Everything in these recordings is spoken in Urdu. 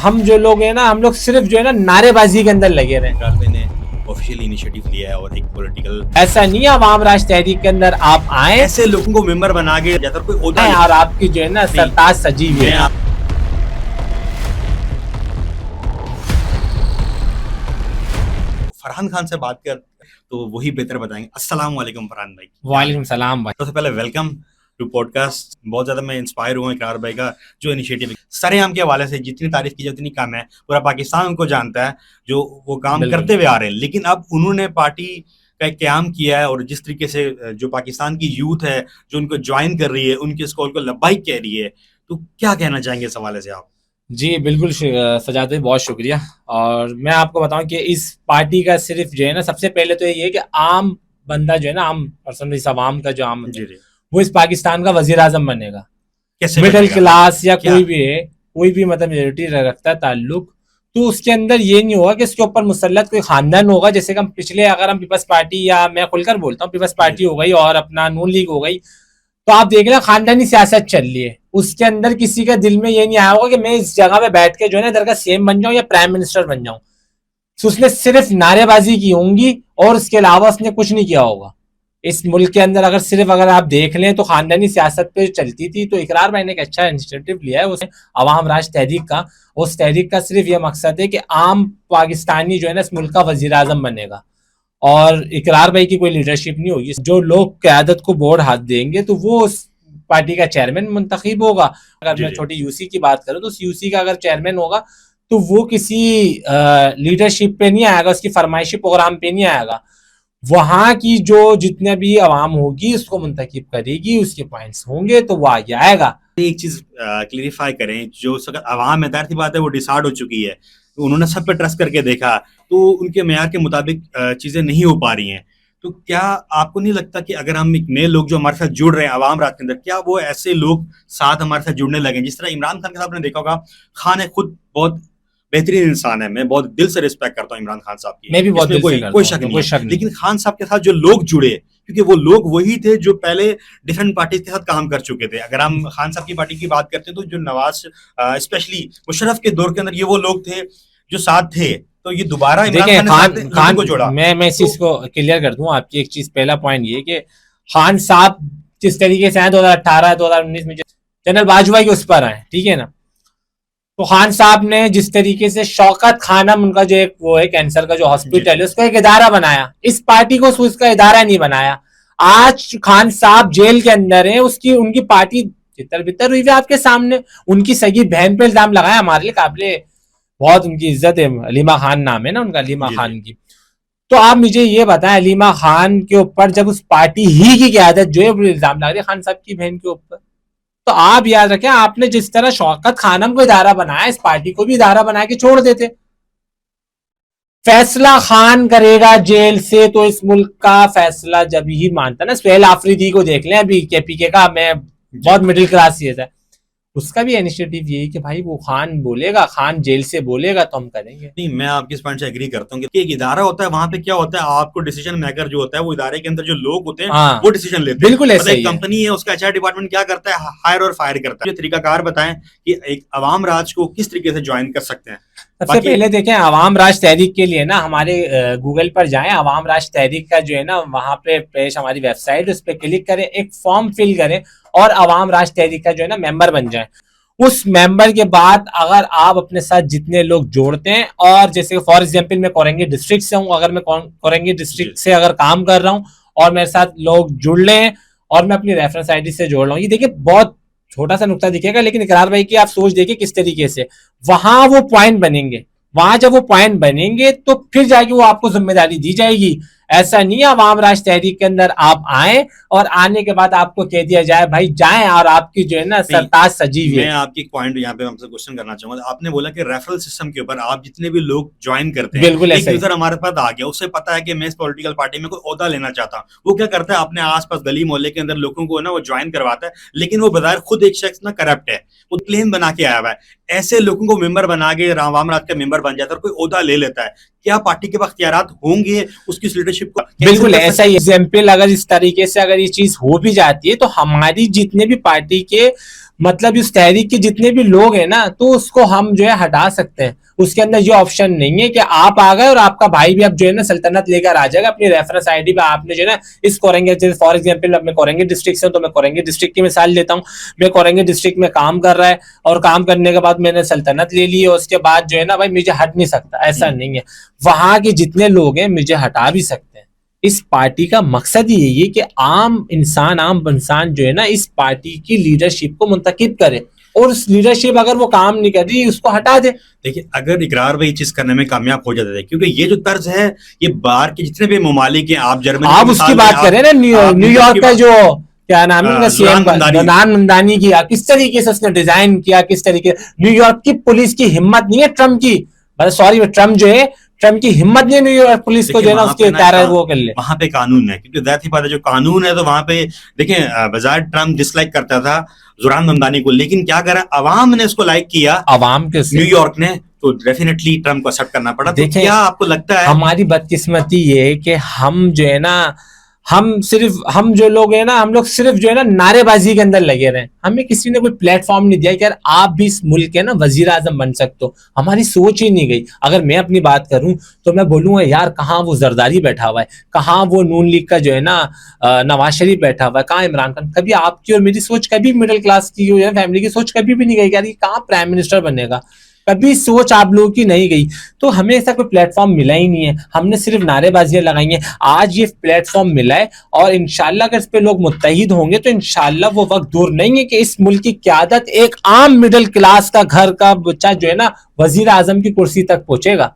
ہم جو لوگ ہیں نا ہم لوگ صرف جو ہے نا نعرے بازی کے اندر لگے رہے عمران نے آفیشیل انیشیٹو لیا ہے اور ایک پولیٹیکل ایسا نہیں ہے عوام راج تحریک کے اندر آپ آئیں ایسے لوگوں کو ممبر بنا کے جاتا کوئی عہدہ اور آپ کی جو ہے نا سرتاج سجی ہوئی ہے. فرحان خان سے بات کر تو وہی بہتر بتائیں گے. السلام علیکم فرحان بھائی. وعلیکم السلام بھائی. سب سے پہلے ویلکم ٹو پوڈ کاسٹ. بہت زیادہ میں انسپائر ہوں اقرار بھائی کا جو انیشیٹو سرے عام کے حوالے سے جتنی تعریف کی جائے اتنی کم ہے. پورا پاکستان ان کو جانتا ہے جو وہ کام کرتے ہوئے آ رہے ہیں, لیکن اب انہوں نے پارٹی کا قیام کیا ہے اور جس طریقے سے جو پاکستان کی یوتھ ہے جو ان کو جوائن کر رہی ہے ان کے اس کال کو لبیک کہہ رہی ہے, تو کیا کہنا چاہیں گے اس حوالے سے آپ؟ جی بالکل سجاد بھائی بہت شکریہ. اور میں آپ کو بتاؤں کہ اس پارٹی کا صرف جو ہے نا سب سے پہلے تو یہ ہے کہ عام بندہ جو ہے نا عام پرسن اس عوام کا جو عام ہے وہ اس پاکستان کا وزیر اعظم بنے گا. مڈل کلاس یا کوئی بھی ہے کوئی بھی مطلب میجورٹی رکھتا ہے تعلق, تو اس کے اندر یہ نہیں ہوگا کہ اس کے اوپر مسلط کوئی خاندان ہوگا. جیسے کہ ہم پچھلے اگر ہم پیپلز پارٹی یا میں کھل کر بولتا ہوں پیپلز پارٹی ہو گئی اور اپنا نون لیگ ہو گئی, تو آپ دیکھ لیں خاندانی سیاست چل رہی ہے. اس کے اندر کسی کا دل میں یہ نہیں آیا ہوگا کہ میں اس جگہ پہ بیٹھ کے جو ہے نا ادھر کا سی ایم بن جاؤں یا پرائم منسٹر بن جاؤں. اس نے صرف نعرے بازی کی ہوں گی اور اس کے علاوہ اس نے کچھ نہیں کیا ہوگا. اس ملک کے اندر اگر آپ دیکھ لیں تو خاندانی سیاست پہ چلتی تھی. تو اقرار بھائی نے ایک اچھا انیشیٹو لیا ہے اسے عوام راج تحریک کا. اس تحریک کا صرف یہ مقصد ہے کہ عام پاکستانی جو ہے نا اس ملک کا وزیر اعظم بنے گا, اور اقرار بھائی کی کوئی لیڈرشپ نہیں ہوگی. جو لوگ قیادت کو بورڈ ہاتھ دیں گے تو وہ اس پارٹی کا چیئرمین منتخب ہوگا. اگر میں چھوٹی یو سی کی بات کروں تو یو سی کا اگر چیئرمین ہوگا تو وہ کسی لیڈرشپ پہ نہیں آئے گا, اس کی فرمائشی پروگرام پہ نہیں آئے گا. وہاں کی جو جتنے بھی عوام ہوگی اس کو منتخب کرے گی, اس کے پوائنٹس ہوں گے تو وہ آگے آئے گا. ایک چیز کلیریفائی کریں, جو عوام ہے ظاہر سی بات ہے وہ ڈیسائیڈ ہو چکی ہے, انہوں نے سب پہ ٹرسٹ کر کے دیکھا تو ان کے معیار کے مطابق چیزیں نہیں ہو پا رہی ہیں. تو کیا آپ کو نہیں لگتا کہ اگر ہم ایک نئے لوگ جو ہمارے ساتھ جڑ رہے ہیں عوام راج کے اندر, کیا وہ ایسے لوگ ساتھ ہمارے ساتھ جڑنے لگیں؟ جس طرح عمران خان کے ساتھ آپ نے دیکھا ہوگا, خان ہے خود بہت بہترین انسان ہے, میں بہت دل سے رسپیکٹ کرتا ہوں عمران خان صاحب کی, میں بھی بہت کوئی شک نہیں, لیکن خان صاحب کے ساتھ جو لوگ جڑے کیونکہ وہ لوگ وہی تھے جو پہلے ڈیفرنٹ پارٹیز کے ساتھ کام کر چکے تھے. اگر ہم خان صاحب کی پارٹی کی بات کرتے ہیں تو جو نواز اسپیشلی مشرف کے دور کے اندر یہ وہ لوگ تھے جو ساتھ تھے, تو یہ دوبارہ عمران خان کو جوڑا. میں اس چیز کو کلیئر کر دوں آپ کی ایک چیز. پہلا پوائنٹ یہ کہ خان صاحب جس طریقے سے 2018-2019 میں جنرل باجوہ کے اس پر آئے, ٹھیک ہے نا, تو خان صاحب نے جس طریقے سے شوکت خانم ان کا جو ایک وہ ہے کینسر کا جو ہاسپٹل ہے اس کا ایک ادارہ بنایا, اس پارٹی کو اس کا ادارہ نہیں بنایا. آج خان صاحب جیل کے اندر ہیں, ان کی پارٹی چتر بتر ہوئی ہے آپ کے سامنے. ان کی سگی بہن پہ الزام لگایا, ہمارے لیے قابل بہت ان کی عزت ہے, علیمہ خان نام ہے نا ان کا, علیمہ خان کی. تو آپ مجھے یہ بتائیں علیمہ خان کے اوپر جب اس پارٹی ہی کی قیادت جو ہے الزام لگ رہے خان صاحب کی بہن کے اوپر, تو آپ یاد رکھیں آپ نے جس طرح شوکت خانم کو ادارہ بنایا اس پارٹی کو بھی ادارہ بنا کے چھوڑ دیتے. فیصلہ خان کرے گا جیل سے تو اس ملک کا فیصلہ جب ہی مانتا نا. سہیل آفریدی کو دیکھ لیں ابھی کے پی کے کا, میں بہت مڈل کلاس یہ ہے, اس کا بھی انیشیٹو یہی کہ بھائی وہ خان بولے گا, خان جیل سے بولے گا تو ہم کریں گے. نہیں, میں آپ کے اس پوائنٹ سے ایگری کرتا ہوں کہ ایک ادارہ ہوتا ہے, وہاں پہ کیا ہوتا ہے آپ کو ڈیسیجن میکر جو ہوتا ہے وہ ادارے کے اندر جو لوگ ہوتے ہیں وہ ڈیسیجن لیتے ہیں. بالکل ایسا ہی کمپنی ہے, اس کا ایچ آر ڈپارٹمنٹ کیا کرتا ہے, ہائر اور فائر کرتا ہے. یہ طریقہ کار بتائیں کہ ایک عوام راج کو کس طریقے سے جوائن کر سکتے ہیں. سب سے پہلے دیکھیں عوام راج تحریک کے لیے نا ہمارے گوگل پر جائیں, عوام راج تحریک کا جو ہے نا وہاں پہ پیش ہماری ویب سائٹ, اس پہ کلک کریں, ایک فارم فل کریں اور عوام راج تحریک کا جو ہے نا ممبر بن جائیں. اس ممبر کے بعد اگر آپ اپنے ساتھ جتنے لوگ جوڑتے ہیں, اور جیسے فار ایگزامپل میں کورنگی ڈسٹرکٹ سے ہوں, اگر میں کورنگی ڈسٹرکٹ سے اگر کام کر رہا ہوں اور میرے ساتھ لوگ جڑ لے ہیں اور میں اپنی ریفرنس آئی ڈی سے جوڑ رہا ہوں, یہ دیکھیں بہت چھوٹا سا نقطہ دکھے گا, لیکن اقرار بھائی کی آپ سوچ دیکھیں کس طریقے سے وہاں وہ پوائنٹ بنیں گے. وہاں جب وہ پوائنٹ بنیں گے تو پھر جا کے وہ آپ کو ذمہ داری دی جائے گی. ایسا نہیں ہے عوام راج تحریک کے اندر آپ آئیں اور آنے کے بعد آپ کو کہہ دیا جائے بھائی جائیں اور آپ کی جو ہے نا سرتاج سجی ہوئی ہے. میں آپ کی ایک پوائنٹ یہاں پہ ہم سے کوشچن کرنا چاہوں گا. آپ نے بولا کہ ریفرل سسٹم کے اوپر آپ جتنے بھی لوگ جوائن کرتے ہیں, بالکل ایک یوزر ہمارے پاس آ گیا, اسے پتا ہے کہ میں اس پولیٹیکل پارٹی میں کوئی عہدہ لینا چاہتا ہوں, وہ کیا کرتا ہے اپنے آس پاس گلی محلے کے اندر لوگوں کو نا وہ جوائن کرواتا ہے, لیکن وہ بظاہر خود ایک شخص نا کرپٹ ہے, وہ پلین بنا کے آیا ہوا ہے. ایسے لوگوں کو ممبر بنا کے عوام راج کا ممبر بن جاتا ہے اور کوئی عہدہ لے لیتا ہے. کیا پارٹی کے اختیارات ہوں گے اس کی لیڈرشپ کو؟ بالکل ایسا ہی ایگزامپل اگر اس طریقے سے اگر یہ چیز ہو بھی جاتی ہے تو ہماری جتنے بھی پارٹی کے مطلب اس تحریک کے جتنے بھی لوگ ہیں نا تو اس کو ہم جو ہے ہٹا سکتے ہیں. اس کے اندر یہ آپشن نہیں ہے کہ آپ آ گئے اور آپ کا بھائی بھی اب جو ہے نا سلطنت لے کر آ جائے گا اپنی ریفرنس آئی ڈی پہ. آپ نے جو ہے نا اس کورنگے فار ایگزامپل میں کورنگے ڈسٹرکٹ سے ہوں تو میں کورنگے ڈسٹرکٹ کی مثال دیتا ہوں. میں کورنگے ڈسٹرکٹ میں کام کر رہا ہے اور کام کرنے کے بعد میں نے سلطنت لے لی اور اس کے بعد جو ہے نا بھائی مجھے ہٹ نہیں سکتا, ایسا نہیں ہے. وہاں کے جتنے لوگ ہیں مجھے ہٹا بھی سکتے ہیں. اس پارٹی کا مقصد ہی یہی ہے کہ عام انسان جو ہے نا اس پارٹی کی لیڈرشپ کو منتخب کرے اور اس لیڈرشپ اگر وہ کام نہیں کر رہی اس کو ہٹا دے. دیکھیں اگر اقرار بھائی چیز کرنے میں کامیاب ہو جاتے تھے, کیونکہ یہ جو طرز ہے یہ باہر کے جتنے بھی ممالک ہیں, آپ جرمنی آپ اس کی بات کریں نا نیو یارک کا جو کیا نام ہے زوران ممدانی کی, کس طریقے سے اس نے ڈیزائن کیا, کس طریقے نیو یارک کی پولیس کی ہمت نہیں ہے ٹرمپ کی, سوری ٹرمپ جو ہے ٹرمپ کی ہمت نہیں ہے نیو یارک پولیس کو جو ہے نا اس کے ادارہ وہ کر لے. وہاں پہ قانون ہے, کیونکہ ظاہر سی بات ہے جو قانون ہے تو وہاں پہ دیکھیں بظاہر ٹرمپ ڈس لائک کرتا تھا زوران ممدانی کو, لیکن کیا کرا عوام نے اس کو لائک کیا, عوام کے نیو یارک نے, تو ڈیفینیٹلی ٹرمپ کو ایکسپٹ کرنا پڑا. دیکھیں کیا آپ کو لگتا ہے ہماری بدقسمتی یہ ہے کہ ہم جو ہے نا ہم جو لوگ ہیں نا ہم لوگ صرف جو ہے نا نعرے بازی کے اندر لگے رہے. ہمیں کسی نے کوئی پلیٹ فارم نہیں دیا کہ یار آپ بھی اس ملک کے نا وزیر اعظم بن سکتے ہو. ہماری سوچ ہی نہیں گئی. اگر میں اپنی بات کروں تو میں بولوں گا یار کہاں وہ زرداری بیٹھا ہوا ہے, کہاں وہ نون لیگ کا جو ہے نا نواز شریف بیٹھا ہوا ہے, کہاں عمران خان. کبھی آپ کی اور میری سوچ کبھی مڈل کلاس کی جو ہے فیملی کی سوچ کبھی بھی نہیں گئی کہ یار یہ کہاں پرائم منسٹر بنے گا, کبھی سوچ آپ لوگوں کی نہیں گئی. تو ہمیں ایسا کوئی پلیٹ فارم ملا ہی نہیں ہے, ہم نے صرف نعرے بازیاں لگائی ہیں. آج یہ پلیٹ فارم ملا ہے اور انشاءاللہ اگر اس پہ لوگ متحد ہوں گے تو انشاءاللہ وہ وقت دور نہیں ہے کہ اس ملک کی قیادت ایک عام مڈل کلاس کا گھر کا بچہ جو ہے نا وزیر اعظم کی کرسی تک پہنچے گا.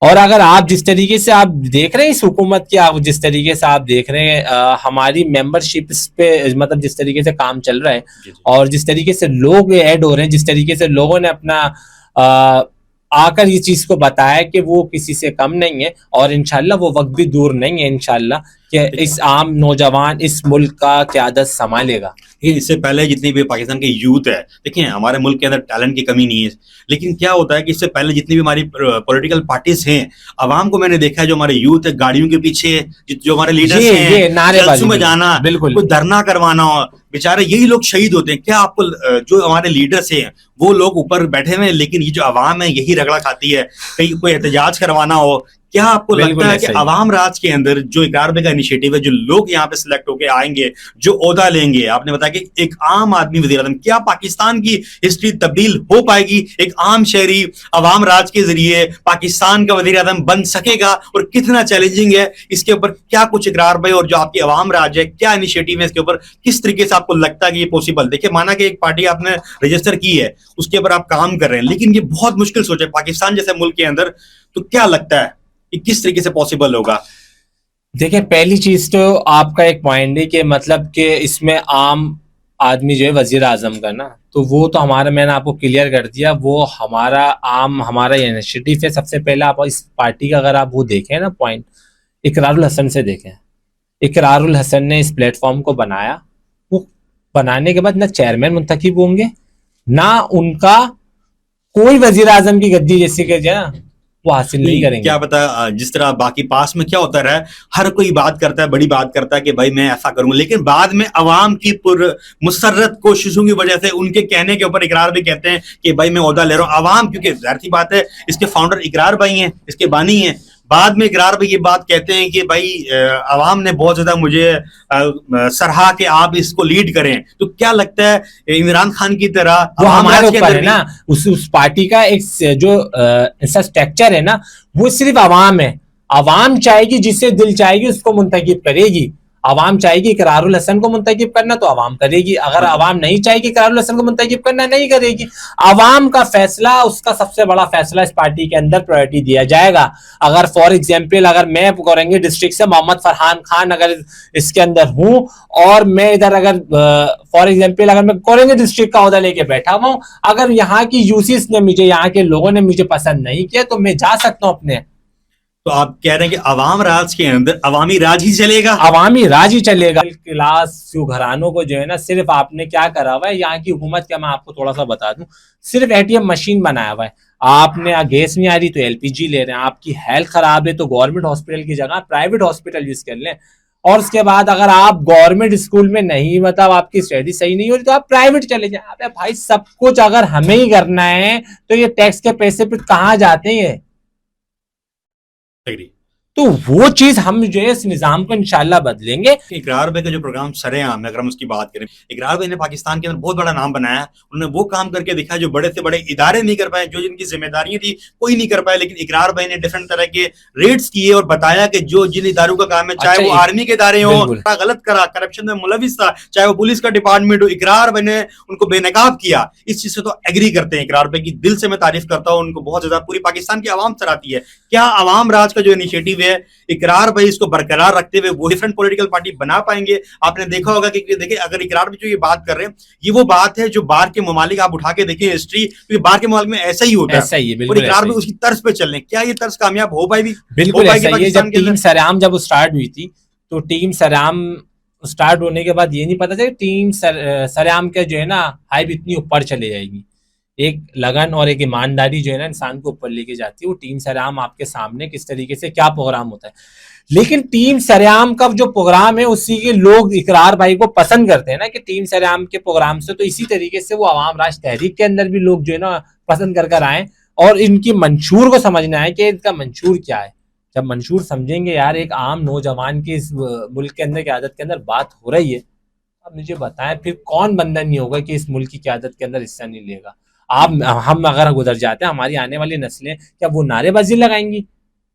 اور اگر آپ جس طریقے سے آپ دیکھ رہے ہیں اس حکومت کی, آپ جس طریقے سے آپ دیکھ رہے ہیں ہماری ممبرشپ پہ مطلب جس طریقے سے کام چل رہا ہے اور جس طریقے سے لوگ ایڈ ہو رہے ہیں, جس طریقے سے لوگوں نے اپنا آ کر یہ چیز کو بتایا کہ وہ کسی سے کم نہیں ہے, اور انشاءاللہ وہ وقت بھی دور نہیں ہے انشاءاللہ کہ اس عام نوجوان اس ملک کا قیادت سنبھالے گا. اس سے پہلے جتنی بھی پاکستان کے یوتھ ہے, دیکھیں ہمارے ملک کے اندر ٹیلنٹ کی کمی نہیں ہے, لیکن کیا ہوتا ہے کہ اس سے پہلے جتنی بھی ہماری پولیٹیکل پارٹیز ہیں, عوام کو میں نے دیکھا ہے جو ہمارے یوتھ ہے گاڑیوں کے پیچھے جو ہمارے لیڈرز ہیں جلسوں میں جانا, کوئی دھرنا کروانا ہو, بیچارے یہی لوگ شہید ہوتے ہیں. کیا آپ کو جو ہمارے لیڈرز ہیں وہ لوگ اوپر بیٹھے ہوئے ہیں, لیکن یہ جو عوام ہے یہی رگڑا کھاتی ہے. کہیں کوئی احتجاج کروانا ہو, کیا آپ کو لگتا ہے کہ عوام راج کے اندر جو اقرار بے کا انیشیٹو ہے, جو لوگ یہاں پہ سلیکٹ ہو کے آئیں گے, جو عہدہ لیں گے, آپ نے بتایا کہ ایک عام آدمی وزیر اعظم, کیا پاکستان کی ہسٹری تبدیل ہو پائے گی؟ ایک عام شہری عوام راج کے ذریعے پاکستان کا وزیر اعظم بن سکے گا؟ اور کتنا چیلنجنگ ہے اس کے اوپر, کیا کچھ اقرار بھائی اور جو آپ کی عوام راج ہے کیا انیشیٹو ہے اس کے اوپر, کس طریقے سے آپ کو لگتا ہے کہ یہ پاسبل؟ دیکھیں مانا کہ ایک پارٹی آپ نے رجسٹر کی ہے, اس کے اوپر آپ کام کر رہے ہیں, لیکن یہ بہت مشکل سوچ ہے پاکستان جیسے ملک کے اندر, تو کیا لگتا ہے کہ کس طریقے سے پاسبل ہوگا؟ دیکھیں پہلی چیز تو آپ کا ایک پوائنٹ ہے کہ مطلب کہ اس میں عام آدمی جو ہے وزیر اعظم کا نا, تو وہ تو ہمارا میں نے آپ کو کلیئر کر دیا, وہ ہمارا انیشیٹو ہے. سب سے پہلے آپ اس پارٹی کا اگر آپ وہ دیکھیں نا پوائنٹ, اقرار الحسن سے دیکھیں. اقرار الحسن نے اس پلیٹ فارم کو بنایا, وہ بنانے کے بعد نہ چیئرمین منتخب ہوں گے, نہ ان کا کوئی وزیر اعظم کی گدی جیسے کہ جو ہے نا وہ حاصل نہیں کریں گے. کیا پتا جس طرح باقی پاس میں کیا ہوتا رہا ہے, ہر کوئی بات کرتا ہے, بڑی بات کرتا ہے کہ بھائی میں ایسا کروں, لیکن بعد میں عوام کی پر مسرت کوششوں کی وجہ سے ان کے کہنے کے اوپر اقرار بھی کہتے ہیں کہ بھائی میں عہدہ لے رہا ہوں. عوام کیونکہ ظاہر سی بات ہے اس کے فاؤنڈر اقرار بھائی ہیں, اس کے بانی ہیں, بعد میں اقرار بھائی یہ بات کہتے ہیں کہ بھائی عوام نے بہت زیادہ مجھے سراہا کہ آپ اس کو لیڈ کریں. تو کیا لگتا ہے عمران خان کی طرح وہ ہمارے اوپر ہے نا, اس پارٹی کا ایک جو اسٹرکچر ہے نا وہ صرف عوام ہے. عوام چاہے گی, جس سے دل چاہے گی اس کو منتخب کرے گی. عوام چاہے گی اقرار الحسن کو منتخب کرنا تو عوام کرے گی, اگر عوام نہیں چاہے گی اقرار الحسن کو منتخب کرنا نہیں کرے گی. عوام کا فیصلہ اس کا سب سے بڑا فیصلہ اس پارٹی کے اندر پرائرٹی دیا جائے گا. اگر فار ایگزامپل اگر میں کورنگی ڈسٹرکٹ سے محمد فرحان خان اگر اس کے اندر ہوں اور میں ادھر اگر فار ایگزامپل اگر میں کورنگی ڈسٹرکٹ کا عہدہ لے کے بیٹھا ہوا ہوں, اگر یہاں کی یوسیس نے مجھے, یہاں کے لوگوں نے مجھے پسند نہیں کیا تو میں جا سکتا ہوں اپنے. تو آپ کہہ رہے ہیں کہ عوام راج کے اندر عوامی راج ہی چلے گا, عوامی راج ہی چلے گا. کلاس گھرانوں کو جو ہے نا صرف آپ نے کیا کرا ہوا ہے یہاں کی حکومت کا, میں آپ کو تھوڑا سا بتا دوں, صرف ATM مشین بنایا ہوا ہے. آپ نے گیس نہیں آ رہی تو LPG لے رہے ہیں, آپ کی ہیلتھ خراب ہے تو گورنمنٹ ہاسپٹل کی جگہ پرائیویٹ ہاسپٹل یوز کر لیں. اور اس کے بعد اگر آپ گورنمنٹ اسکول میں نہیں مطلب آپ کی اسٹڈی صحیح نہیں ہو رہی تو آپ پرائیویٹ چلے جائیں. ابے بھائی سب کچھ اگر ہمیں ہی کرنا ہے تو یہ ٹیکس کے پیسے پہ کہاں جاتے ہیں؟ تو وہ چیز ہم جو ہے اس نظام کو انشاءاللہ بدلیں گے. اقرار بھائی کا جو پروگرام سرے عام ہے، اگر ہم اس کی بات کریں، اقرار بھائی نے پاکستان کے اندر بہت بڑا نام بنایا. انہوں نے وہ کام کر کے دکھایا جو بڑے سے بڑے ادارے نہیں کر پائے، جو جن کی ذمہ داریاں تھی کوئی نہیں کر پائے. لیکن اقرار بھائی نے ڈفرنٹ طرح کے ریٹس کیے اور بتایا کہ جو جن اداروں کا کام ہے، چاہے وہ آرمی کے ادارے ہوں، غلط کرا، کرپشن میں ملوث تھا، چاہے وہ پولیس کا ڈپارٹمنٹ ہو، اقرار بھائی نے ان کو بے نقاب کیا. اس چیز سے تو ایگری کرتے ہیں. اقرار بھائی کی دل سے میں تعریف کرتا ہوں، ان کو بہت زیادہ پوری پاکستان کی عوام سراہتی ہے. کیا عوام راج کا جو انیشیٹو ہے اقرار بھائی اس کو برقرار رکھتے ہوئے وہ ڈفرنٹ پولیٹیکل پارٹی بنا پائیں گے؟ آپ نے دیکھا ہوگا کہ دیکھیں اگر اقرار بھائی جو یہ بات کر رہے ہیں، یہ وہ بات ہے جو باہر کے ممالک آپ اٹھا کے دیکھیں ہسٹری، کیونکہ باہر کے ممالک میں ایسا ہی ہوتا ہے اور اقرار بھائی اس کی طرز پہ چل رہے ہیں. کیا یہ طرز کامیاب ہو پائے گی؟ بالکل ایسا ہی ہے. جب ٹیم سرعام جب اسٹارٹ ہوئی تھی تو ٹیم سرعام اسٹارٹ ہونے کے بعد یہ نہیں پتا تھا کہ ٹیم سرعام کا جو ہے نا ہائپ اتنی اوپر چلے جائے گی. ایک لگن اور ایک ایمانداری جو ہے نا انسان کو اوپر لے کے جاتی ہے. وہ ٹیم سرعام آپ کے سامنے کس طریقے سے کیا پروگرام ہوتا ہے، لیکن ٹیم سرعام کا جو پروگرام ہے اسی کے لوگ اقرار بھائی کو پسند کرتے ہیں نا کہ ٹیم سرعام کے پروگرام سے. تو اسی طریقے سے وہ عوام راج تحریک کے اندر بھی لوگ جو ہے نا پسند کر آئیں اور ان کی منشور کو سمجھنا ہے کہ ان کا منشور کیا ہے. جب منشور سمجھیں گے یار ایک عام نوجوان کی اس ملک کے اندر قیادت کے اندر بات ہو رہی ہے، اب مجھے بتائیں پھر کون بندہ نہیں ہوگا کہ اس ملک کی قیادت کے اندر حصہ نہیں لے گا. ہم اگر گزر جاتے ہیں، ہماری آنے والی نسلیں کیا وہ نعرے بازی لگائیں گی؟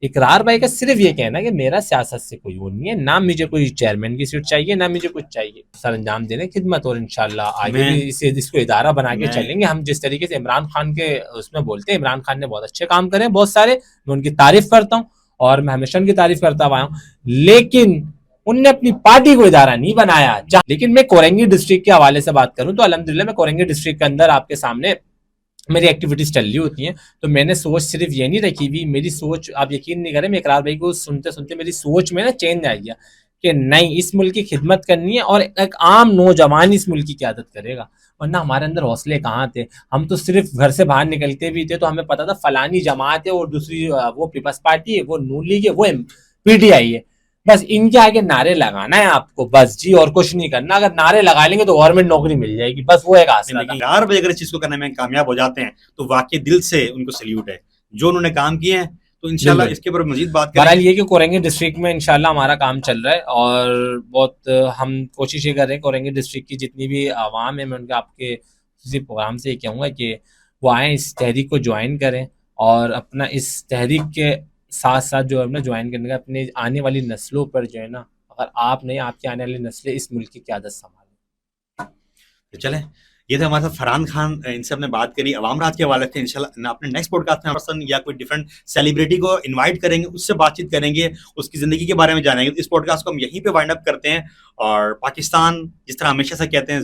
اقرار بھائی کا صرف یہ کہنا کہ میرا سیاست سے کوئی وہ نہیں ہے، نہ مجھے کوئی چیئرمین کی سیٹ چاہیے نہ مجھے کچھ چاہیے، سر انجام دینے خدمت، اور انشاءاللہ آگے بھی اس کو ادارہ بنا کے چلیں گے. ہم جس طریقے سے عمران خان کے اس میں بولتے ہیں، عمران خان نے بہت اچھے کام کرے بہت سارے، میں ان کی تعریف کرتا ہوں اور میں ہمیشہ ان کی تعریف کرتا آیا ہوں، لیکن ان نے اپنی پارٹی کو ادارہ نہیں بنایا. لیکن میں کورنگی ڈسٹرکٹ کے حوالے سے بات کروں تو الحمدللہ میں کورنگی ڈسٹرکٹ کے اندر آپ کے سامنے میری ایکٹیویٹیز چل رہی ہوتی ہیں. تو میں نے سوچ صرف یہ نہیں رکھی ہوئی، میری سوچ آپ یقین نہیں کریں، میں اقرار بھائی کو سنتے سنتے میری سوچ میں نا چینج آ گیا کہ نہیں اس ملک کی خدمت کرنی ہے اور ایک عام نوجوان اس ملک کی قیادت کرے گا. ورنہ ہمارے اندر حوصلے کہاں تھے؟ ہم تو صرف گھر سے باہر نکلتے بھی تھے تو ہمیں پتا تھا فلانی جماعت ہے اور دوسری وہ پیپلز پارٹی ہے، وہ نون لیگ ہے، وہ پی ٹی آئی ہے. بس ان کے آگے نعرے لگانا ہے آپ کو بس جی، اور کچھ نہیں کرنا. اگر نعرے لگا لیں گے تو گورنمنٹ نوکری مل جائے گی، بس وہ ایک حاصل ہے. یار بھائی اگر اس چیز کو کرنے میں کامیاب ہو جاتے ہیں تو واقعی دل سے ان کو سلیوٹ ہے جو انہوں نے کام کیے ہیں. تو انشاءاللہ اس کے اوپر مزید بات کریں. بہرحال یہ کہ کورنگی ڈسٹرکٹ میں انشاءاللہ ہمارا کام چل رہا ہے اور بہت ہم کوشش یہ کر رہے ہیں کورنگی ڈسٹرکٹ کی جتنی بھی عوام ہے، میں ان کا آپ کے اسی پروگرام سے یہ کہوں گا کہ وہ آئیں اس تحریک کو جوائن کریں اور اپنا اس تحریک کے ساتھ ساتھ جو ہے نا جوائن کرنے کا اپنے آنے والی نسلوں پر جو ہے نا، اگر آپ نہیں آپ کی آنے والی نسلیں اس ملک کی قیادت سنبھالیں. چلیں یہ تھا ہمارے ساتھ فرحان خان، ان سے ہم نے بات کری عوام راج کے حوالے سے. انشاءاللہ اپنے نیکسٹ پوڈ کاسٹ میں پرسن یا کوئی ڈفرنٹ سیلیبریٹی کو انوائٹ کریں گے، اس سے بات چیت کریں گے، اس کی زندگی کے بارے میں جانیں گے. اس پوڈ کاسٹ کو ہم یہیں پہ وائنڈ اپ کرتے ہیں اور پاکستان جس طرح ہمیشہ سے کہتے ہیں